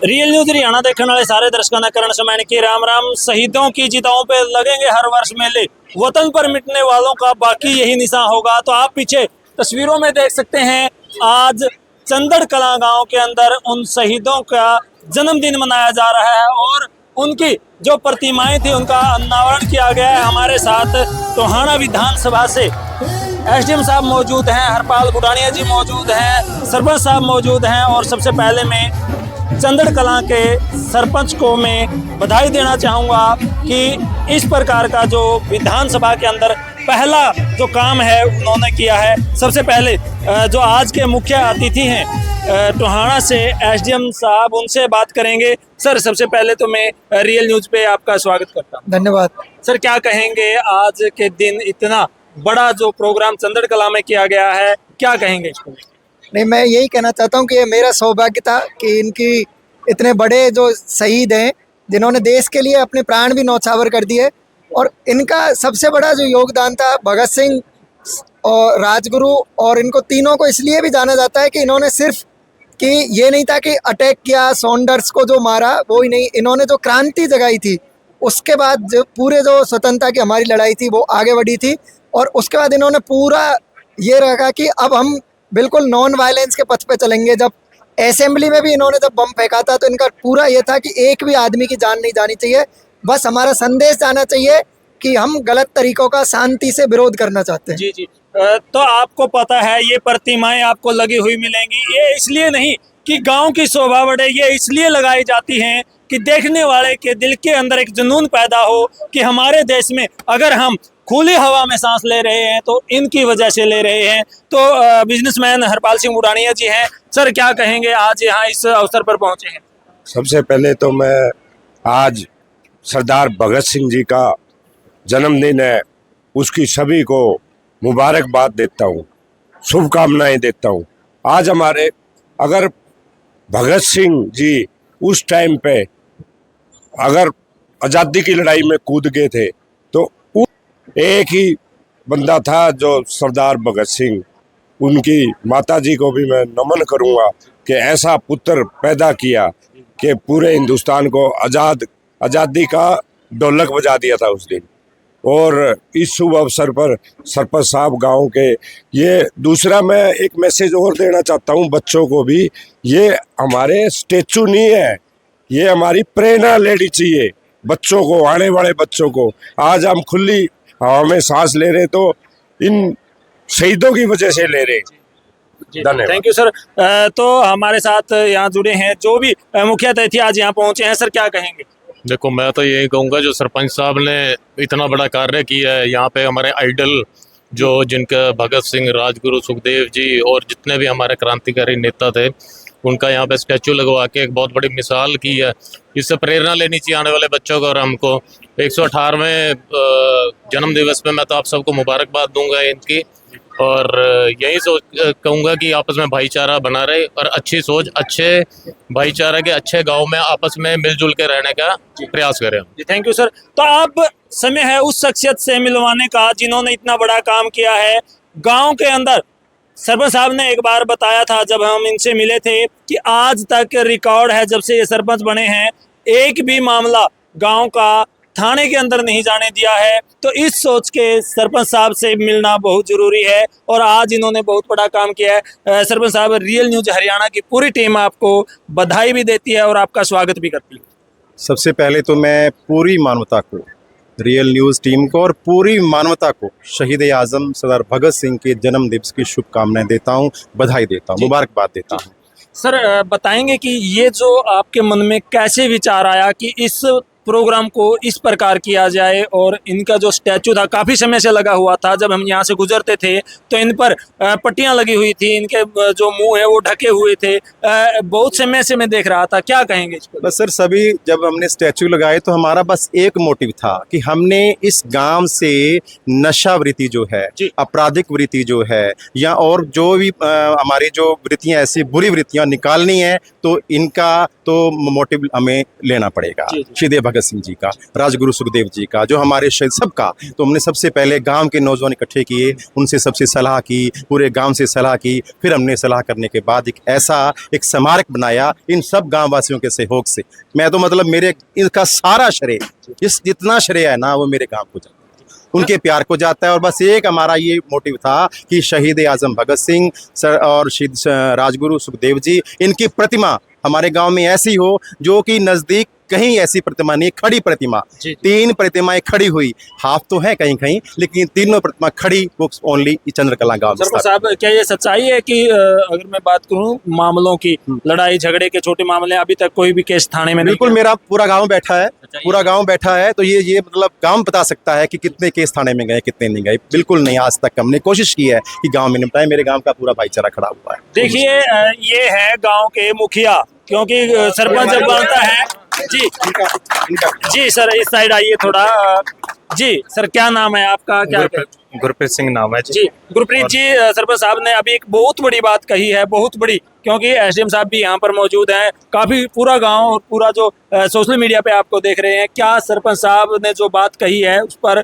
Real news Haryana देखने वाले सारे दर्शकों ने करण समय की राम राम। शहीदों की चिताओं पे लगेंगे हर वर्ष मेले, वतन पर मिटने वालों का बाकी यही निशान होगा। तो आप पीछे तस्वीरों में देख सकते हैं, आज चंदड़ कलां गांव के अंदर उन शहीदों का जन्मदिन मनाया जा रहा है और उनकी जो प्रतिमाएं थी उनका अनावरण किया गया है। हमारे साथ टोहाना विधानसभा से एसडीएम साहब मौजूद हैं, हरपाल गुडानिया जी मौजूद हैं, सरपंच साहब मौजूद हैं और सबसे पहले मैं चंदड़ कलां के सरपंच को मैं बधाई देना चाहूँगा कि इस प्रकार का जो विधानसभा के अंदर पहला जो काम है उन्होंने किया है। सबसे पहले जो आज के मुख्य अतिथि हैं टोहाना से एसडीएम साहब, उनसे बात करेंगे। सर, सबसे पहले तो मैं रियल न्यूज़ पे आपका स्वागत करता हूँ। धन्यवाद। सर, क्या कहेंगे आज के दिन इतना बड़ा जो प्रोग्राम चंदड़ कलां में किया गया है, क्या कहेंगे इसको? नहीं, मैं यही कहना चाहता हूँ कि ये मेरा सौभाग्य था कि इनकी इतने बड़े जो शहीद हैं जिन्होंने देश के लिए अपने प्राण भी न्यौछावर कर दिए, और इनका सबसे बड़ा जो योगदान था भगत सिंह और राजगुरु, और इनको तीनों को इसलिए भी जाना जाता है कि इन्होंने सिर्फ कि ये नहीं था कि अटैक किया, सॉन्डर्स को जो मारा वो ही नहीं, इन्होंने जो क्रांति जगाई थी उसके बाद जो पूरे जो स्वतंत्रता की हमारी लड़ाई थी वो आगे बढ़ी थी। और उसके बाद इन्होंने पूरा ये रखा कि अब हम बिल्कुल नॉन वायलेंस के पथ पे चलेंगे। जब असेंबली में भी इन्होंने जब बम फेंका था तो इनका पूरा ये था कि एक भी आदमी की जान नहीं जानी चाहिए, बस हमारा संदेश जाना चाहिए कि हम गलत तरीकों का शांति से विरोध करना चाहते हैं। जी जी। तो आपको पता है ये प्रतिमाएं आपको लगी हुई मिलेंगी, ये इसलिए नहीं कि गांव की शोभा बढ़े, ये इसलिए लगाई जाती हैं कि देखने वाले के दिल के अंदर एक जुनून पैदा हो कि हमारे देश में अगर हम खुली हवा में सांस ले रहे हैं तो इनकी वजह से ले रहे हैं। तो बिजनेसमैन हरपाल सिंह गुडानिया जी हैं। सर, क्या कहेंगे, आज यहाँ इस अवसर पर पहुंचे हैं? सबसे पहले तो मैं आज सरदार भगत सिंह जी का जन्मदिन है, उसकी सभी को मुबारकबाद देता हूँ, शुभकामनाएं देता हूँ। आज हमारे अगर भगत सिंह जी उस टाइम पे अगर आज़ादी की लड़ाई में कूद गए थे तो एक ही बंदा था जो सरदार भगत सिंह, उनकी माताजी को भी मैं नमन करूँगा कि ऐसा पुत्र पैदा किया कि पूरे हिंदुस्तान को आज़ादी का ढोलक बजा दिया था उस दिन। और इस शुभ अवसर पर सरपंच साहब गांव के, ये दूसरा मैं एक मैसेज और देना चाहता हूं बच्चों को भी, ये हमारे स्टेचू नहीं है, ये हमारी प्रेरणा लेनी चाहिए बच्चों को, आने वाले बच्चों को। आज हम खुली हवा में सांस ले रहे तो इन शहीदों की वजह से ले रहे। धन्यवाद। Thank you sir. तो हमारे साथ यहाँ जुड़े हैं जो भी मुख्य अतिथि आज यहाँ पहुंचे हैं। सर, क्या कहेंगे? देखो, मैं तो यही कहूँगा, जो सरपंच साहब ने इतना बड़ा कार्य किया है यहाँ पे, हमारे आइडल जो जिनका भगत सिंह, राजगुरु, सुखदेव जी और जितने भी हमारे क्रांतिकारी नेता थे, उनका यहाँ पे स्टैचू लगवा के एक बहुत बड़ी मिसाल की है। इससे प्रेरणा लेनी चाहिए आने वाले बच्चों को। और हमको 118वें जन्म दिवस में मैं तो आप सबको मुबारकबाद दूंगा इनकी, और यही सोच कहूँगा कि आपस में भाईचारा बना रहे और अच्छी सोच, अच्छे भाईचारा के अच्छे गांव में आपस में मिलजुल के रहने का प्रयास करें। जी, थैंक यू सर। तो अब समय है उस शख्सियत से मिलवाने का जिन्होंने इतना बड़ा काम किया है गांव के अंदर। सरपंच साहब ने एक बार बताया था जब हम इनसे मिले थे कि आज तक रिकॉर्ड है जब से ये सरपंच बने हैं, एक भी मामला गांव का थाने के अंदर नहीं जाने दिया है। तो इस सोच के सरपंच साहब से मिलना बहुत ज़रूरी है और आज इन्होंने बहुत बड़ा काम किया है। सरपंच साहब, रियल न्यूज़ हरियाणा की पूरी टीम आपको बधाई भी देती है और आपका स्वागत भी करती है। सबसे पहले तो मैं पूरी मानवता को, रियल न्यूज़ टीम को और पूरी मानवता को शहीद आज़म सरदार भगत सिंह के जन्म दिवस की शुभकामनाएं देता हूं, बधाई देता हूं, मुबारकबाद देता हूं। सर, बताएंगे कि ये जो आपके मन में कैसे विचार आया कि इस प्रोग्राम को इस प्रकार किया जाए, और इनका जो स्टैचू था काफ़ी समय से लगा हुआ था, जब हम यहाँ से गुजरते थे तो इन पर पट्टियाँ लगी हुई थी, इनके जो मुंह है वो ढके हुए थे, बहुत समय से मैं देख रहा था, क्या कहेंगे इस पर? बस सर, सभी जब हमने स्टैचू लगाए तो हमारा बस एक मोटिव था कि हमने इस गांव से नशा वृत्ति जो है, आपराधिक वृत्ति जो है, या और जो भी हमारी जो वृत्तियाँ ऐसी बुरी वृत्तियाँ निकालनी है, तो इनका तो मोटिव हमें लेना पड़ेगा। सीधे भगत सिंह जी का, राजगुरु सुखदेव जी का, जो हमारे शहीद सबका। तो हमने सबसे पहले गांव के नौजवान इकट्ठे किए, उनसे सबसे सलाह की, पूरे गांव से सलाह की, फिर हमने सलाह करने के बाद एक स्मारक बनाया इन सब गांव वासियों के सहयोग से। मैं तो मतलब मेरे इनका सारा श्रेय, इस जितना श्रेय है ना वो मेरे गांव को जाता है, उनके प्यार को जाता है। और बस एक हमारा ये मोटिव था कि शहीद आजम भगत सिंह सर और शहीद राजगुरु सुखदेव जी, इनकी प्रतिमा हमारे गांव में ऐसी हो जो कि नज़दीक कहीं ऐसी प्रतिमा नहीं, खड़ी प्रतिमा। 3 प्रतिमाएं खड़ी हुई, हाफ तो है कहीं कहीं, लेकिन तीनों प्रतिमा खड़ी वो ओनली चंद्रकला गांव में। सरपंच साहब, क्या ये सच्चाई है कि अगर मैं बात करूं मामलों की, लड़ाई झगड़े के छोटे मामले, अभी तक कोई भी केस थाने में नहीं? बिल्कुल, मेरा पूरा गांव बैठा है, पूरा गांव बैठा है। तो ये मतलब गांव बता सकता है कि कितने केस थाने में गए, कितने नहीं गए। बिल्कुल नहीं, आज तक हमने कोशिश की है कि गांव में निपटाए। मेरे गांव का पूरा भाईचारा खड़ा हुआ है। देखिए, ये है गांव के मुखिया, क्योंकि सरपंच जब बनता है जी जी सर, इस साइड आइए थोड़ा। जी सर, क्या नाम है आपका? क्या गुरप्रीत सिंह नाम है जी? गुरप्रीत जी, सरपंच साहब ने अभी एक बहुत बड़ी बात कही है, बहुत बड़ी, क्योंकि एसडीएम साहब भी यहाँ पर मौजूद हैं, काफी पूरा गांव और पूरा जो सोशल मीडिया पे आपको देख रहे हैं। क्या सरपंच साहब ने जो बात कही है उस पर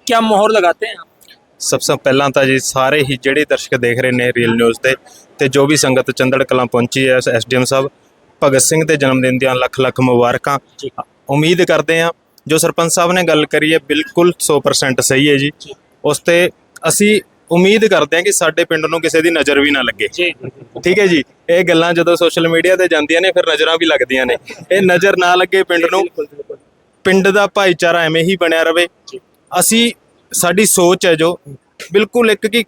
क्या मोहर लगाते हैं? ਸਭ ਤੋਂ ਪਹਿਲਾਂ ਤਾਂ ਜੀ ਸਾਰੇ ਹੀ ਜਿਹੜੇ ਦਰਸ਼ਕ ਦੇਖ ਰਹੇ ਨੇ ਰੀਅਲ ਨਿਊਜ਼ ਤੇ ਜੋ ਵੀ ਸੰਗਤ ਚੰਦੜ ਕਲਾਂ ਪਹੁੰਚੀ ਹੈ, ਐਸਡੀਐਮ ਸਾਹਿਬ ਭਗਤ ਸਿੰਘ ਦੇ ਜਨਮ ਦਿਨ ਦੀਆਂ ਲੱਖ ਲੱਖ ਮੁਬਾਰਕਾਂ। ਉਮੀਦ ਕਰਦੇ ਹਾਂ ਜੋ ਸਰਪੰਚ ਸਾਹਿਬ ਨੇ ਗੱਲ ਕਰੀ ਹੈ ਬਿਲਕੁਲ 100% ਸਹੀ ਹੈ ਜੀ। ਉਸ ਤੇ ਅਸੀਂ ਉਮੀਦ ਕਰਦੇ ਹਾਂ ਕਿ ਸਾਡੇ ਪਿੰਡ ਨੂੰ ਕਿਸੇ ਦੀ ਨਜ਼ਰ ਵੀ ਨਾ ਲੱਗੇ। ਠੀਕ ਹੈ ਜੀ, ਇਹ ਗੱਲਾਂ ਜਦੋਂ ਸੋਸ਼ਲ ਮੀਡੀਆ ਤੇ ਜਾਂਦੀਆਂ ਨੇ ਫਿਰ ਨਜ਼ਰਾਂ ਵੀ ਲੱਗਦੀਆਂ ਨੇ, ਇਹ ਨਜ਼ਰ ਨਾ ਲੱਗੇ ਪਿੰਡ ਨੂੰ, ਪਿੰਡ ਦਾ ਭਾਈਚਾਰਾ ਐਵੇਂ ਹੀ ਬਣਿਆ ਰਵੇ। ਅਸੀਂ ਸਾਡੀ ਸੋਚ ਹੈ ਜੋ ਬਿਲਕੁਲ ਇੱਕ ਕਿ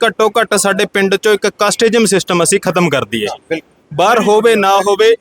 ਘੱਟੋ ਘੱਟ ਸਾਡੇ ਪਿੰਡ ਚੋਂ ਇੱਕ ਕਾਸਟਿਜ਼ਮ ਸਿਸਟਮ ਅਸੀਂ ਖਤਮ ਕਰ ਦਈਏ। ਬਾਹਰ ਹੋਵੇ ਨਾ ਹੋਵੇ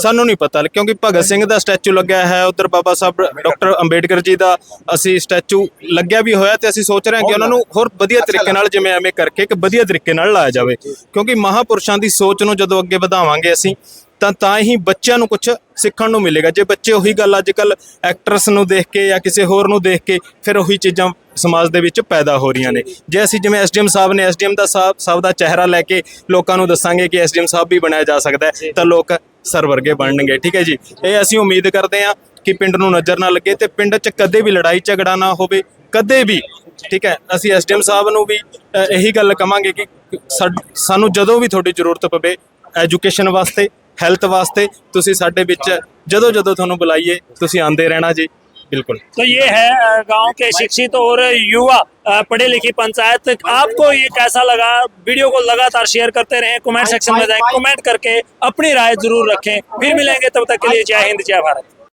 ਸਾਨੂੰ ਨਹੀਂ ਪਤਾ, ਕਿਉਂਕਿ ਭਗਤ ਸਿੰਘ ਦਾ ਸਟੈਚੂ ਲੱਗਿਆ ਹੈ, ਉੱਧਰ ਬਾਬਾ ਸਾਹਿਬ ਡਾਕਟਰ ਅੰਬੇਡਕਰ ਜੀ ਦਾ ਅਸੀਂ ਸਟੈਚੂ ਲੱਗਿਆ ਵੀ ਹੋਇਆ, ਤੇ ਅਸੀਂ ਸੋਚ ਰਹੇ ਹਾਂ ਕਿ ਉਹਨਾਂ ਨੂੰ ਹੋਰ ਵਧੀਆ ਤਰੀਕੇ ਨਾਲ ਜਿਵੇਂ ਐਵੇਂ ਕਰਕੇ ਇੱਕ ਵਧੀਆ ਤਰੀਕੇ ਨਾਲ ਲਾਇਆ ਜਾਵੇ, ਕਿਉਂਕਿ ਮਹਾਂਪੁਰਸ਼ਾਂ ਦੀ ਸੋਚ ਨੂੰ ਜਦੋਂ ਅੱਗੇ ਵਧਾਵਾਂਗੇ ਅਸੀਂ ਤਾਂ ਹੀ ਬੱਚਿਆਂ ਨੂੰ ਕੁਝ ਸਿੱਖਣ ਨੂੰ ਮਿਲੇਗਾ। ਜੇ ਬੱਚੇ ਉਹੀ ਗੱਲ ਅੱਜ ਕੱਲ੍ਹ ਐਕਟਰਸ ਨੂੰ ਦੇਖ ਕੇ ਜਾਂ ਕਿਸੇ ਹੋਰ ਨੂੰ ਦੇਖ ਕੇ ਫਿਰ ਉਹੀ ਚੀਜ਼ਾਂ ਸਮਾਜ ਦੇ ਵਿੱਚ ਪੈਦਾ ਹੋ ਰਹੀਆਂ ਨੇ। ਜੇ ਅਸੀਂ ਜਿਵੇਂ ਐਸਡੀਐਮ ਸਾਹਿਬ ਨੇ, ਐਸਡੀਐਮ ਦਾ ਸਾਹਿਬ ਦਾ ਚਿਹਰਾ ਲੈ ਕੇ ਲੋਕਾਂ ਨੂੰ ਦੱਸਾਂਗੇ ਕਿ ਐਸਡੀਐਮ ਸਾਹਿਬ ਵੀ ਬਣਾਇਆ ਜਾ ਸਕਦਾ ਹੈ, ਤਾਂ ਲੋਕ ਸਰ ਵਰਗੇ ਬਣਨਗੇ। ਠੀਕ ਹੈ ਜੀ, ਇਹ ਅਸੀਂ ਉਮੀਦ ਕਰਦੇ ਹਾਂ ਕਿ ਪਿੰਡ ਨੂੰ ਨਜ਼ਰ ਨਾ ਲੱਗੇ ਤੇ ਪਿੰਡ 'ਚ ਕਦੇ ਵੀ ਲੜਾਈ ਝਗੜਾ ਨਾ ਹੋਵੇ, ਕਦੇ ਵੀ। ਠੀਕ ਹੈ, ਅਸੀਂ ਐਸਡੀਐਮ ਸਾਹਿਬ ਨੂੰ ਵੀ ਇਹੀ ਗੱਲ ਕਵਾਂਗੇ ਕਿ ਸਾਨੂੰ ਜਦੋਂ ਵੀ ਤੁਹਾਡੀ ਜ਼ਰੂਰਤ ਪਵੇ ਐਜੂਕੇਸ਼ਨ ਵਾਸਤੇ, हेल्थ वास्ते, तुसी साडे विच जदों जदों तुहानूं बुलाइए तुसी आंदे रहना जी। बिल्कुल। तो ये है गांव के शिक्षित और युवा पढ़े लिखी पंचायत। आपको ये कैसा लगा? वीडियो को लगातार शेयर करते रहें, कमेंट सेक्शन में जाएं, कमेंट करके अपनी राय जरूर रखें। फिर मिलेंगे, तब तक के लिए जय हिंद, जय भारत।